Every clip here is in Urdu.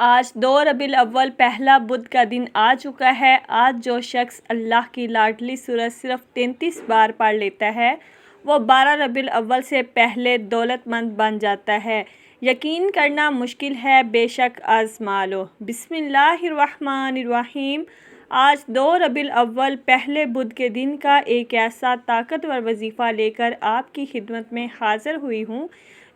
آج 2 ربیع الاول پہلا بدھ کا دن آ چکا ہے۔ آج جو شخص اللہ کی لاڈلی سورت صرف 33 بار پڑھ لیتا ہے وہ 12 ربیع الاول سے پہلے دولت مند بن جاتا ہے۔ یقین کرنا مشکل ہے، بے شک آزما لو۔ بسم اللہ الرحمن الرحیم۔ آج 2 ربیع الاول پہلے بدھ کے دن کا ایک ایسا طاقتور وظیفہ لے کر آپ کی خدمت میں حاضر ہوئی ہوں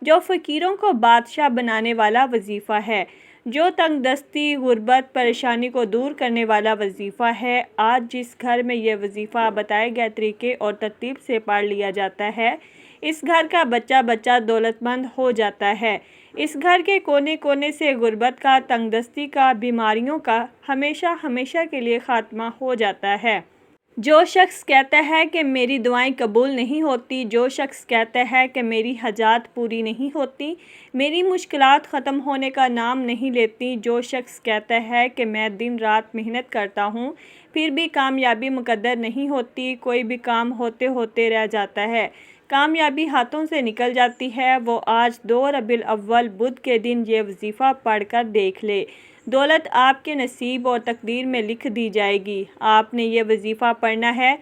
جو فقیروں کو بادشاہ بنانے والا وظیفہ ہے، جو تنگ دستی، غربت، پریشانی کو دور کرنے والا وظیفہ ہے۔ آج جس گھر میں یہ وظیفہ بتائے گئے طریقے اور ترتیب سے پڑھ لیا جاتا ہے، اس گھر کا بچہ بچہ دولت مند ہو جاتا ہے۔ اس گھر کے کونے کونے سے غربت کا، تنگ دستی کا، بیماریوں کا ہمیشہ ہمیشہ کے لیے خاتمہ ہو جاتا ہے۔ جو شخص کہتا ہے کہ میری دعائیں قبول نہیں ہوتی، جو شخص کہتا ہے کہ میری حاجات پوری نہیں ہوتی، میری مشکلات ختم ہونے کا نام نہیں لیتی، جو شخص کہتا ہے کہ میں دن رات محنت کرتا ہوں پھر بھی کامیابی مقدر نہیں ہوتی، کوئی بھی کام ہوتے ہوتے رہ جاتا ہے، کامیابی ہاتھوں سے نکل جاتی ہے، وہ آج 2 ربیع الاول بدھ کے دن یہ وظیفہ پڑھ کر دیکھ لے۔ دولت آپ کے نصیب اور تقدیر میں لکھ دی جائے گی۔ آپ نے یہ وظیفہ پڑھنا ہے،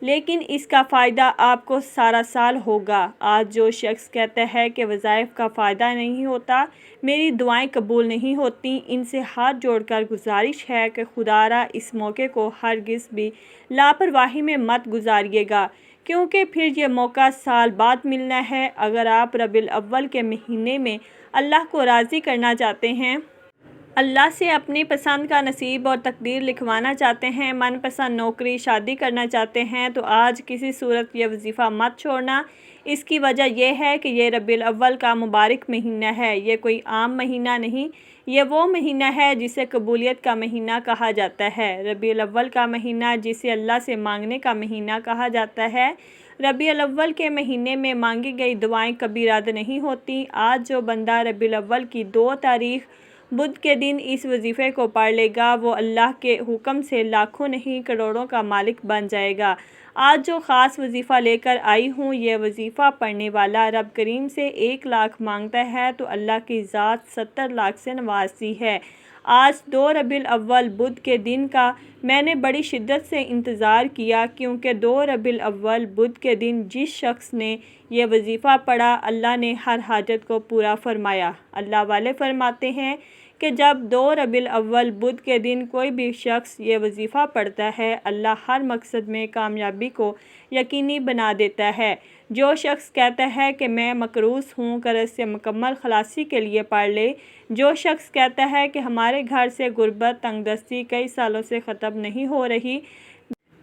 لیکن اس کا فائدہ آپ کو سارا سال ہوگا۔ آج جو شخص کہتا ہے کہ وظائف کا فائدہ نہیں ہوتا، میری دعائیں قبول نہیں ہوتی، ان سے ہاتھ جوڑ کر گزارش ہے کہ خدا را اس موقع کو ہرگز بھی لاپرواہی میں مت گزاریے گا، کیونکہ پھر یہ موقع سال بعد ملنا ہے۔ اگر آپ ربیع الاول کے مہینے میں اللہ کو راضی کرنا چاہتے ہیں، اللہ سے اپنی پسند کا نصیب اور تقدیر لکھوانا چاہتے ہیں، من پسند نوکری، شادی کرنا چاہتے ہیں، تو آج کسی صورت یہ وظیفہ مت چھوڑنا۔ اس کی وجہ یہ ہے کہ یہ ربیع الاول کا مبارک مہینہ ہے۔ یہ کوئی عام مہینہ نہیں، یہ وہ مہینہ ہے جسے قبولیت کا مہینہ کہا جاتا ہے۔ ربیع الاول کا مہینہ جسے اللہ سے مانگنے کا مہینہ کہا جاتا ہے۔ ربیع الاول کے مہینے میں مانگی گئی دعائیں کبھی رد نہیں ہوتی۔ آج جو بندہ ربیع الاول کی 2 تاریخ بدھ کے دن اس وظیفے کو پڑھ لے گا، وہ اللہ کے حکم سے لاکھوں نہیں کروڑوں کا مالک بن جائے گا۔ آج جو خاص وظیفہ لے کر آئی ہوں، یہ وظیفہ پڑھنے والا رب کریم سے 1 لاکھ مانگتا ہے تو اللہ کی ذات 70 لاکھ سے نوازتی ہے۔ آج 2 ربیع الاول بدھ کے دن کا میں نے بڑی شدت سے انتظار کیا، کیونکہ 2 ربیع الاول بدھ کے دن جس شخص نے یہ وظیفہ پڑھا، اللہ نے ہر حاجت کو پورا فرمایا۔ اللہ والے فرماتے ہیں کہ جب 2 ربیع الاول بدھ کے دن کوئی بھی شخص یہ وظیفہ پڑھتا ہے، اللہ ہر مقصد میں کامیابی کو یقینی بنا دیتا ہے۔ جو شخص کہتا ہے کہ میں مقروض ہوں، قرض سے مکمل خلاصی کے لیے پڑھ لے۔ جو شخص کہتا ہے کہ ہمارے گھر سے غربت، تنگ دستی کئی سالوں سے ختم نہیں ہو رہی،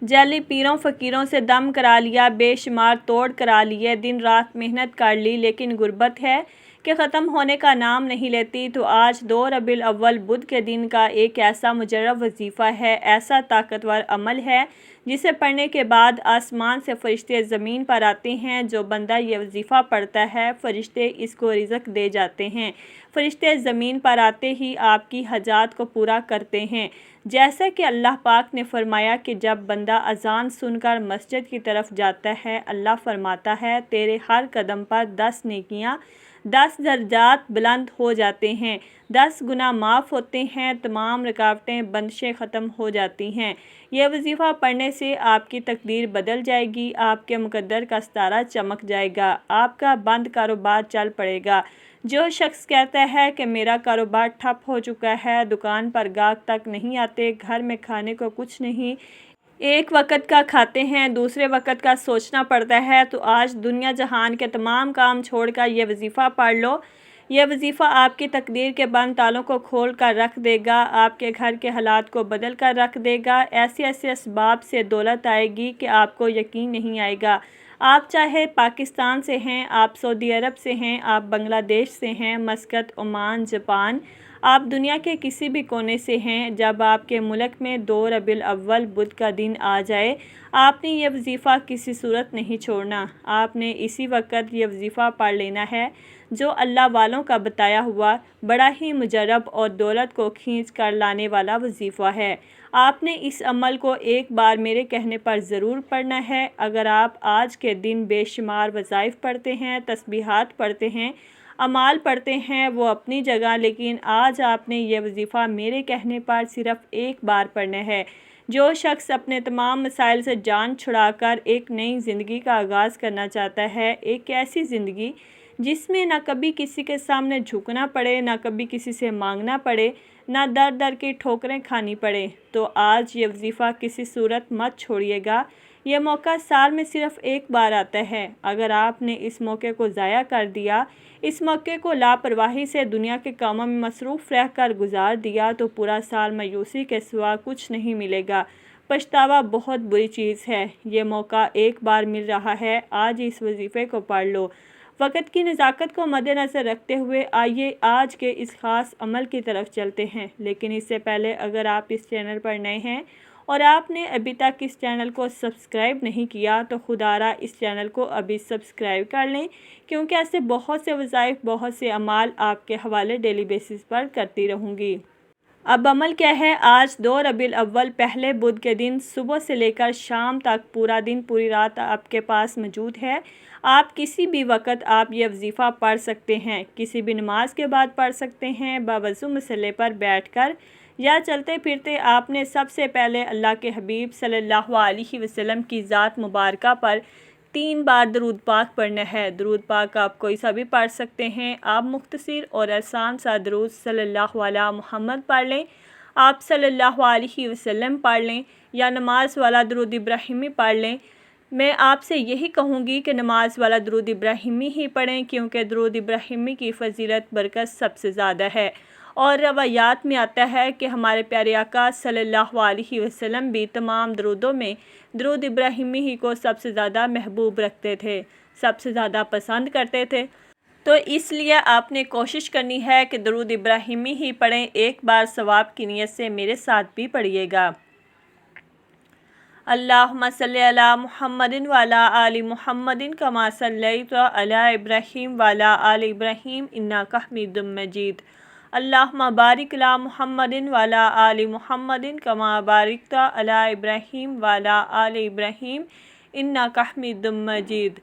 جعلی پیروں فقیروں سے دم کرا لیا، بے شمار توڑ کرا لیے، دن رات محنت کر لی، لیکن غربت ہے کہ ختم ہونے کا نام نہیں لیتی، تو آج 2 ربیع الاول بدھ کے دن کا ایک ایسا مجرب وظیفہ ہے، ایسا طاقتور عمل ہے جسے پڑھنے کے بعد آسمان سے فرشتے زمین پر آتے ہیں۔ جو بندہ یہ وظیفہ پڑھتا ہے، فرشتے اس کو رزق دے جاتے ہیں، فرشتے زمین پر آتے ہی آپ کی حاجات کو پورا کرتے ہیں۔ جیسا کہ اللہ پاک نے فرمایا کہ جب بندہ اذان سن کر مسجد کی طرف جاتا ہے، اللہ فرماتا ہے تیرے ہر قدم پر 10 نیکیاں، 10 درجات بلند ہو جاتے ہیں، 10 گناہ معاف ہوتے ہیں، تمام رکاوٹیں، بندشیں ختم ہو جاتی ہیں۔ یہ وظیفہ پڑھنے سے آپ کی تقدیر بدل جائے گی، آپ کے مقدر کا ستارہ چمک جائے گا، آپ کا بند کاروبار چل پڑے گا۔ جو شخص کہتا ہے کہ میرا کاروبار ٹھپ ہو چکا ہے، دکان پر گاہک تک نہیں آتے، گھر میں کھانے کو کچھ نہیں، ایک وقت کا کھاتے ہیں، دوسرے وقت کا سوچنا پڑتا ہے، تو آج دنیا جہان کے تمام کام چھوڑ کر یہ وظیفہ پڑھ لو۔ یہ وظیفہ آپ کی تقدیر کے بند تالوں کو کھول کر رکھ دے گا، آپ کے گھر کے حالات کو بدل کر رکھ دے گا، ایسے ایسے اسباب سے دولت آئے گی کہ آپ کو یقین نہیں آئے گا۔ آپ چاہے پاکستان سے ہیں، آپ سعودی عرب سے ہیں، آپ بنگلہ دیش سے ہیں، مسقط، عمان، جاپان، آپ دنیا کے کسی بھی کونے سے ہیں، جب آپ کے ملک میں 2 ربیع الاول بدھ کا دن آ جائے، آپ نے یہ وظیفہ کسی صورت نہیں چھوڑنا، آپ نے اسی وقت یہ وظیفہ پڑھ لینا ہے جو اللہ والوں کا بتایا ہوا بڑا ہی مجرب اور دولت کو کھینچ کر لانے والا وظیفہ ہے۔ آپ نے اس عمل کو ایک بار میرے کہنے پر ضرور پڑھنا ہے۔ اگر آپ آج کے دن بے شمار وظائف پڑھتے ہیں، تسبیحات پڑھتے ہیں، اعمال پڑھتے ہیں وہ اپنی جگہ، لیکن آج آپ نے یہ وظیفہ میرے کہنے پر صرف ایک بار پڑھنا ہے۔ جو شخص اپنے تمام مسائل سے جان چھڑا کر ایک نئی زندگی کا آغاز کرنا چاہتا ہے، ایک ایسی زندگی جس میں نہ کبھی کسی کے سامنے جھکنا پڑے، نہ کبھی کسی سے مانگنا پڑے، نہ در در کی ٹھوکریں کھانی پڑے، تو آج یہ وظیفہ کسی صورت مت چھوڑیے گا۔ یہ موقع سال میں صرف ایک بار آتا ہے۔ اگر آپ نے اس موقع کو ضائع کر دیا، اس موقع کو لاپرواہی سے دنیا کے کاموں میں مصروف رہ کر گزار دیا، تو پورا سال مایوسی کے سوا کچھ نہیں ملے گا۔ پچھتاوا بہت بری چیز ہے۔ یہ موقع ایک بار مل رہا ہے، آج اس وظیفے کو پڑھ لو۔ وقت کی نزاکت کو مد نظر رکھتے ہوئے آئیے آج کے اس خاص عمل کی طرف چلتے ہیں، لیکن اس سے پہلے اگر آپ اس چینل پر نئے ہیں اور آپ نے ابھی تک اس چینل کو سبسکرائب نہیں کیا تو خدا را اس چینل کو ابھی سبسکرائب کر لیں، کیونکہ ایسے بہت سے وظائف، بہت سے اعمال آپ کے حوالے ڈیلی بیسس پر کرتی رہوں گی۔ اب عمل کیا ہے؟ آج 2 ربیع الاول پہلے بدھ کے دن صبح سے لے کر شام تک پورا دن، پوری رات آپ کے پاس موجود ہے۔ آپ کسی بھی وقت آپ یہ وظیفہ پڑھ سکتے ہیں، کسی بھی نماز کے بعد پڑھ سکتے ہیں، باوضو مصلی پر بیٹھ کر یا چلتے پھرتے۔ آپ نے سب سے پہلے اللہ کے حبیب صلی اللہ علیہ وسلم کی ذات مبارکہ پر 3 بار درود پاک پڑھنا ہے۔ درود پاک آپ کوئی سا بھی پڑھ سکتے ہیں۔ آپ مختصر اور آسان سا درود صلی اللہ علیہ محمد پڑھ لیں، آپ صلی اللہ علیہ وسلم پڑھ لیں، یا نماز والا درود ابراہیمی پڑھ لیں۔ میں آپ سے یہی کہوں گی کہ نماز والا درود ابراہیمی ہی پڑھیں، کیونکہ درود ابراہیمی کی فضیلت برکت سب سے زیادہ ہے، اور روایات میں آتا ہے کہ ہمارے پیارے آقا صلی اللہ علیہ وسلم بھی تمام درودوں میں درود ابراہیمی ہی کو سب سے زیادہ محبوب رکھتے تھے، سب سے زیادہ پسند کرتے تھے۔ تو اس لیے آپ نے کوشش کرنی ہے کہ درود ابراہیمی ہی پڑھیں۔ ایک بار ثواب کی نیت سے میرے ساتھ بھی پڑھیے گا۔ اللہم صلی علی محمد وعلی آل محمد کما صلیت علی ابراہیم وعلی آل ابراہیم انک حمید مجید۔ اللہم بارک علی محمد وعلی آل محمد کما بارکت علی ابراہیم وعلی آل ابراہیم انک حمید مجید۔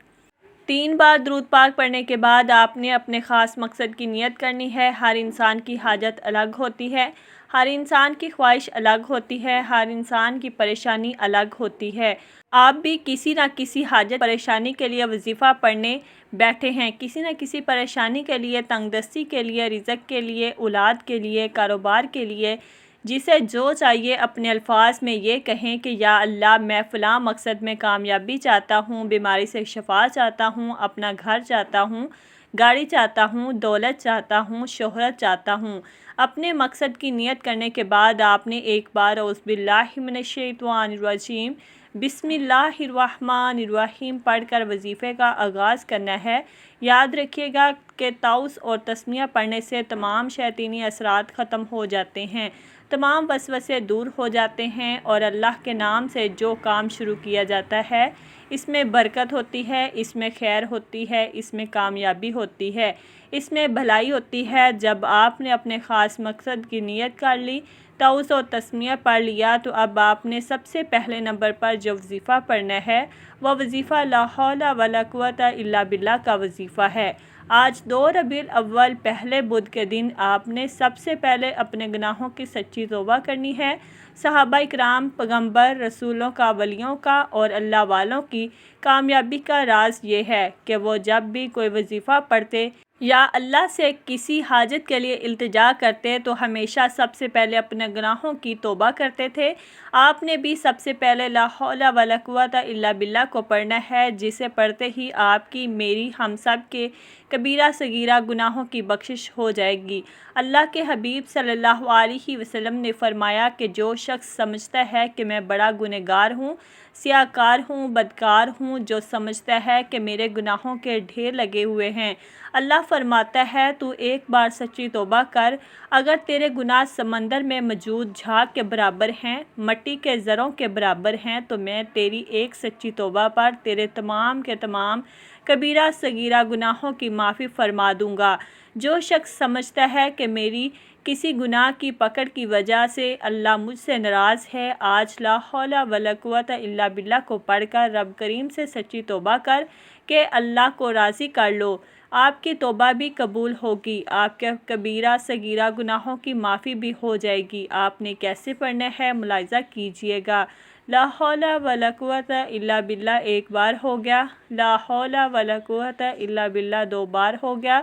3 بار درود پاک پڑھنے کے بعد آپ نے اپنے خاص مقصد کی نیت کرنی ہے۔ ہر انسان کی حاجت الگ ہوتی ہے، ہر انسان کی خواہش الگ ہوتی ہے، ہر انسان کی پریشانی الگ ہوتی ہے۔ آپ بھی کسی نہ کسی حاجت پریشانی کے لیے وظیفہ پڑھنے بیٹھے ہیں، کسی نہ کسی پریشانی کے لیے، تنگ دستی کے لیے، رزق کے لیے، اولاد کے لیے، کاروبار کے لیے، جسے جو چاہیے اپنے الفاظ میں یہ کہیں کہ یا اللہ میں فلاں مقصد میں کامیابی چاہتا ہوں، بیماری سے شفا چاہتا ہوں، اپنا گھر چاہتا ہوں، گاڑی چاہتا ہوں، دولت چاہتا ہوں، شہرت چاہتا ہوں۔ اپنے مقصد کی نیت کرنے کے بعد آپ نے ایک بار اعوذ باللہ من الشیطان الرجیم بسم اللہ الرحمن الرحیم پڑھ کر وظیفے کا آغاز کرنا ہے۔ یاد رکھیے گا کہ تعوذ اور تسمیہ پڑھنے سے تمام شیطانی اثرات ختم ہو جاتے ہیں، تمام وسوسے دور ہو جاتے ہیں، اور اللہ کے نام سے جو کام شروع کیا جاتا ہے اس میں برکت ہوتی ہے، اس میں خیر ہوتی ہے، اس میں کامیابی ہوتی ہے، اس میں بھلائی ہوتی ہے۔ جب آپ نے اپنے خاص مقصد کی نیت کر لی، تعوذ اور تسمیہ پڑھ لیا، تو اب آپ نے سب سے پہلے نمبر پر جو وظیفہ پڑھنا ہے وہ وظیفہ لا حول ولا قوت الا باللہ کا وظیفہ ہے۔ آج 2 ربیع الاول پہلے بدھ کے دن آپ نے سب سے پہلے اپنے گناہوں کی سچی توبہ کرنی ہے۔ صحابہ اکرام، پیغمبر، رسولوں کا، ولیوں کا اور اللہ والوں کی کامیابی کا راز یہ ہے کہ وہ جب بھی کوئی وظیفہ پڑھتے یا اللہ سے کسی حاجت کے لیے التجا کرتے تو ہمیشہ سب سے پہلے اپنے گناہوں کی توبہ کرتے تھے۔ آپ نے بھی سب سے پہلے لا حول ولا قوت الا باللہ کو پڑھنا ہے، جسے پڑھتے ہی آپ کی، میری، ہم سب کے کبیرہ صغیرہ گناہوں کی بخشش ہو جائے گی۔ اللہ کے حبیب صلی اللہ علیہ وسلم نے فرمایا کہ جو شخص سمجھتا ہے کہ میں بڑا گنہگار ہوں، سیاہکار ہوں، بدکار ہوں، جو سمجھتا ہے کہ میرے گناہوں کے ڈھیر لگے ہوئے ہیں، اللہ فرماتا ہے تو ایک بار سچی توبہ کر، اگر تیرے گناہ سمندر میں موجود جھاگ کے برابر ہیں، مٹی کے ذروں کے برابر ہیں، تو میں تیری ایک سچی توبہ پر تیرے تمام کے تمام کبیرہ صغیرہ گناہوں کی معافی فرما دوں گا۔ جو شخص سمجھتا ہے کہ میری کسی گناہ کی پکڑ کی وجہ سے اللہ مجھ سے ناراض ہے، آج لا حول ولا قوت الا باللہ کو پڑھ کر رب کریم سے سچی توبہ کر کہ اللہ کو راضی کر لو۔ آپ کی توبہ بھی قبول ہوگی، آپ کے کبیرہ صغیرہ گناہوں کی معافی بھی ہو جائے گی۔ آپ نے کیسے پڑھنا ہے ملاحظہ کیجئے گا۔ لا حول ولا قوت الا باللہ ایک بار ہو گیا، لا حول ولا قوت الا باللہ دو بار ہو گیا،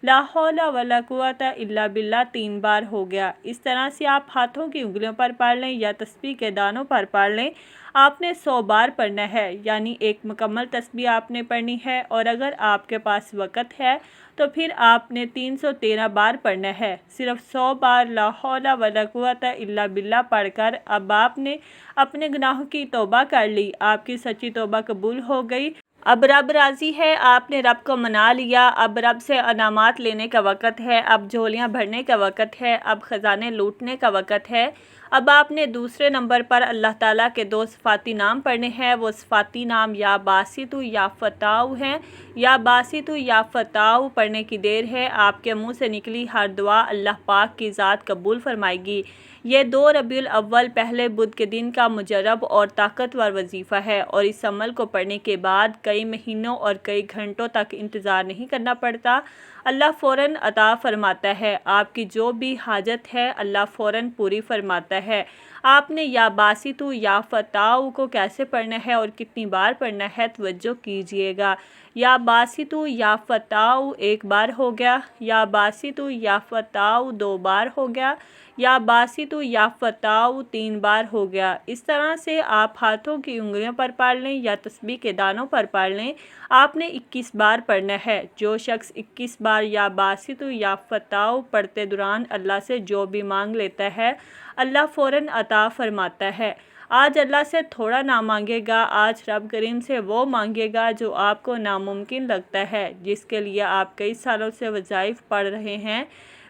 لا حول ولا قوت الا باللہ تین بار ہو گیا۔ اس طرح سے آپ ہاتھوں کی انگلیوں پر پڑھ لیں یا تسبیح کے دانوں پر پڑھ لیں۔ آپ نے 100 بار پڑھنا ہے، یعنی ایک مکمل تسبیح آپ نے پڑھنی ہے، اور اگر آپ کے پاس وقت ہے تو پھر آپ نے 313 بار پڑھنا ہے۔ صرف 100 بار لا حول ولا قوت الا باللہ پڑھ کر اب آپ نے اپنے گناہوں کی توبہ کر لی، آپ کی سچی توبہ قبول ہو گئی۔ اب رب راضی ہے، آپ نے رب کو منا لیا، اب رب سے انعامات لینے کا وقت ہے، اب جھولیاں بھرنے کا وقت ہے، اب خزانے لوٹنے کا وقت ہے۔ اب آپ نے دوسرے نمبر پر اللہ تعالیٰ کے 2 صفاتی نام پڑھنے ہیں۔ وہ صفاتی نام یا باسطو یا فتاو ہیں۔ یا باسطو یا فتاو پڑھنے کی دیر ہے، آپ کے منہ سے نکلی ہر دعا اللہ پاک کی ذات قبول فرمائے گی۔ یہ 2 ربیع الاول پہلے بدھ کے دن کا مجرب اور طاقتور وظیفہ ہے، اور اس عمل کو پڑھنے کے بعد کئی مہینوں اور کئی گھنٹوں تک انتظار نہیں کرنا پڑتا، اللہ فوراً عطا فرماتا ہے۔ آپ کی جو بھی حاجت ہے اللہ فوراً پوری فرماتا ہے۔ آپ نے یا باسطو یا فتاو کو کیسے پڑھنا ہے اور کتنی بار پڑھنا ہے توجہ کیجئے گا۔ یا باسطو یا فتاو ایک بار ہو گیا، یا باسطو یا فتاو 2 بار ہو گیا، یا باسطو یا فتاو 3 بار ہو گیا۔ اس طرح سے آپ ہاتھوں کی انگلیوں پر پڑھ لیں یا تسبیح کے دانوں پر پڑھ لیں۔ آپ نے 21 بار پڑھنا ہے۔ جو شخص 21 بار یا باسطو یا فتاو پڑھتے دوران اللہ سے جو بھی مانگ لیتا ہے اللہ فوراً عطا فرماتا ہے۔ آج اللہ سے تھوڑا نہ مانگے گا، آج رب کریم سے وہ مانگے گا جو آپ کو ناممکن لگتا ہے، جس کے لیے آپ کئی سالوں سے وظائف پڑھ رہے ہیں۔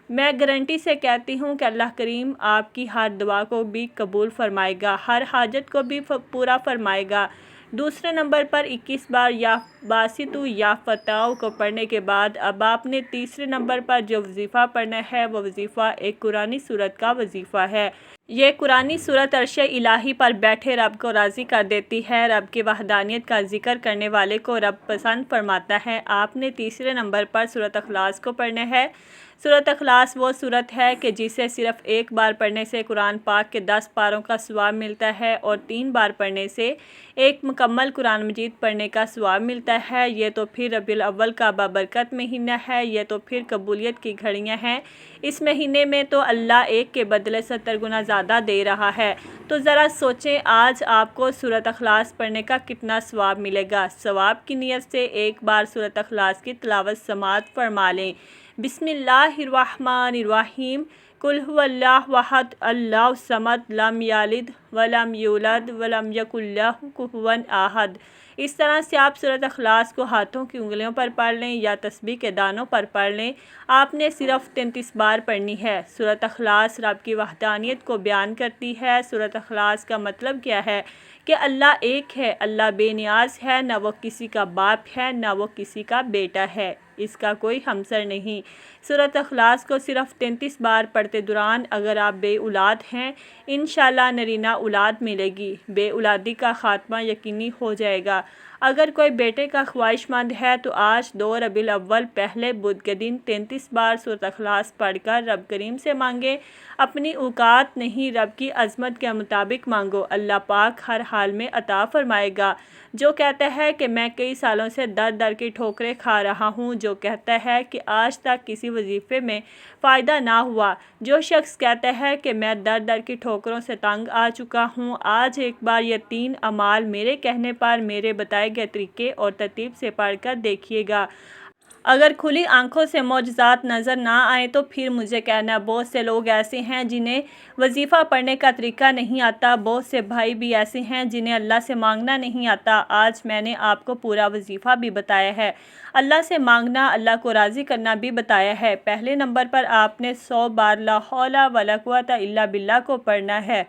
میں گارنٹی سے کہتی ہوں کہ اللہ کریم آپ کی ہر دعا کو بھی قبول فرمائے گا، ہر حاجت کو بھی پورا فرمائے گا۔ دوسرے نمبر پر 21 بار یا باسطو یا فتاو کو پڑھنے کے بعد اب آپ نے تیسرے نمبر پر جو وظیفہ پڑھنا ہے وہ وظیفہ ایک قرآنی سورت کا وظیفہ ہے۔ یہ قرآنی سورت عرش الہی پر بیٹھے رب کو راضی کر دیتی ہے، رب کی وحدانیت کا ذکر کرنے والے کو رب پسند فرماتا ہے۔ آپ نے تیسرے نمبر پر سورۃ اخلاص کو پڑھنا ہے۔ سورۃ اخلاص وہ سورت ہے کہ جسے صرف ایک بار پڑھنے سے قرآن پاک کے 10 پاروں کا ثواب ملتا ہے، اور 3 بار پڑھنے سے ایک مکمل قرآن مجید پڑھنے کا ثواب ملتا ہے۔ یہ تو پھر ربیع الاول کا بابرکت مہینہ ہے، یہ تو پھر قبولیت کی گھڑیاں ہیں۔ اس مہینے میں تو اللہ ایک کے بدلے 70 گنا زیادہ دے رہا ہے۔ تو ذرا سوچیں آج آپ کو سورۃ اخلاص پڑھنے کا کتنا ثواب ملے گا۔ ثواب کی نیت سے ایک بار سورۃ اخلاص کی تلاوت سماعت فرما لیں۔ بسم اللہ الرحمن الرحیم۔ قل هو اللہ احد اللہ الصمد لم یلد ولم یولد ولم یکن لہ کفوا احد۔ اس طرح سے آپ سورۃ اخلاص کو ہاتھوں کی انگلیوں پر پڑھ لیں یا تسبیح کے دانوں پر پڑھ لیں۔ آپ نے صرف 33 بار پڑھنی ہے۔ سورۃ اخلاص رب کی وحدانیت کو بیان کرتی ہے۔ سورۃ اخلاص کا مطلب کیا ہے کہ اللہ ایک ہے، اللہ بے نیاز ہے، نہ وہ کسی کا باپ ہے نہ وہ کسی کا بیٹا ہے، اس کا کوئی ہمسر نہیں۔ سورۃ اخلاص کو صرف 33 بار پڑھتے دوران اگر آپ بے اولاد ہیں انشاءاللہ نرینہ اولاد ملے گی، بے اولادی کا خاتمہ یقینی ہو جائے گا۔ اگر کوئی بیٹے کا خواہش مند ہے تو آج 2 ربیع الاول پہلے بدھ کے دن 33 بار سورۃ اخلاص پڑھ کر رب کریم سے مانگے۔ اپنی اوقات نہیں رب کی عظمت کے مطابق مانگو، اللہ پاک ہر حال میں عطا فرمائے گا۔ جو کہتا ہے کہ میں کئی سالوں سے در در کی ٹھوکریں کھا رہا ہوں، جو کہتا ہے کہ آج تک کسی وظیفے میں فائدہ نہ ہوا، جو شخص کہتا ہے کہ میں در در کی ٹھوکروں سے تنگ آ چکا ہوں، آج ایک بار یہ 3 اعمال میرے کہنے پر میرے بتائے گئے طریقے اور ترتیب سے پڑھ کر دیکھیے گا۔ اگر کھلی آنکھوں سے معجزات نظر نہ آئیں تو پھر مجھے کہنا۔ بہت سے لوگ ایسے ہیں جنہیں وظیفہ پڑھنے کا طریقہ نہیں آتا، بہت سے بھائی بھی ایسے ہیں جنہیں اللہ سے مانگنا نہیں آتا۔ آج میں نے آپ کو پورا وظیفہ بھی بتایا ہے، اللہ سے مانگنا، اللہ کو راضی کرنا بھی بتایا ہے۔ پہلے نمبر پر آپ نے 100 بار لا حول ولا قوت الا باللہ کو پڑھنا ہے۔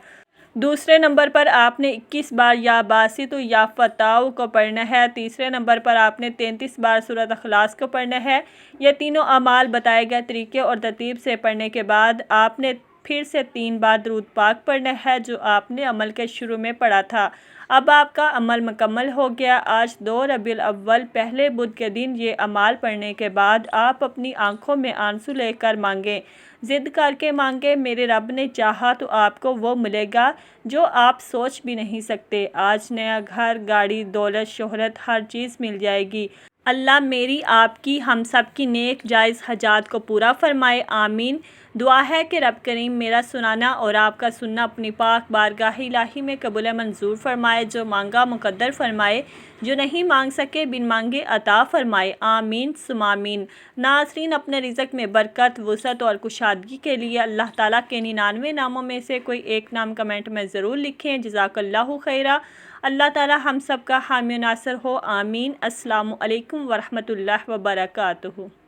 دوسرے نمبر پر آپ نے 21 بار یا باسطو یا فتاو کو پڑھنا ہے۔ تیسرے نمبر پر آپ نے 33 بار سورۃ اخلاص کو پڑھنا ہے۔ یہ تینوں اعمال بتائے گئے طریقے اور ترتیب سے پڑھنے کے بعد آپ نے پھر سے 3 بار درود پاک پڑھنا ہے جو آپ نے عمل کے شروع میں پڑھا تھا۔ اب آپ کا عمل مکمل ہو گیا۔ آج 2 ربیع الاول پہلے بدھ کے دن یہ اعمال پڑھنے کے بعد آپ اپنی آنکھوں میں آنسو لے کر مانگیں، ضد کر کے مانگیں، میرے رب نے چاہا تو آپ کو وہ ملے گا جو آپ سوچ بھی نہیں سکتے۔ آج نیا گھر، گاڑی، دولت، شہرت، ہر چیز مل جائے گی۔ اللہ میری، آپ کی، ہم سب کی نیک جائز حاجات کو پورا فرمائے، آمین۔ دعا ہے کہ رب کریم میرا سنانا اور آپ کا سننا اپنی پاک بارگاہ الہی میں قبول منظور فرمائے، جو مانگا مقدر فرمائے، جو نہیں مانگ سکے بن مانگے عطا فرمائے، آمین ثم آمین۔ ناظرین، اپنے رزق میں برکت، وسعت اور کشادگی کے لیے اللہ تعالیٰ کے 99 ناموں میں سے کوئی ایک نام کمنٹ میں ضرور لکھیں۔ جزاک اللہ خیرہ۔ اللہ تعالیٰ ہم سب کا حامی و ناصر ہو، آمین۔ السلام علیکم ورحمۃ اللہ وبرکاتہ۔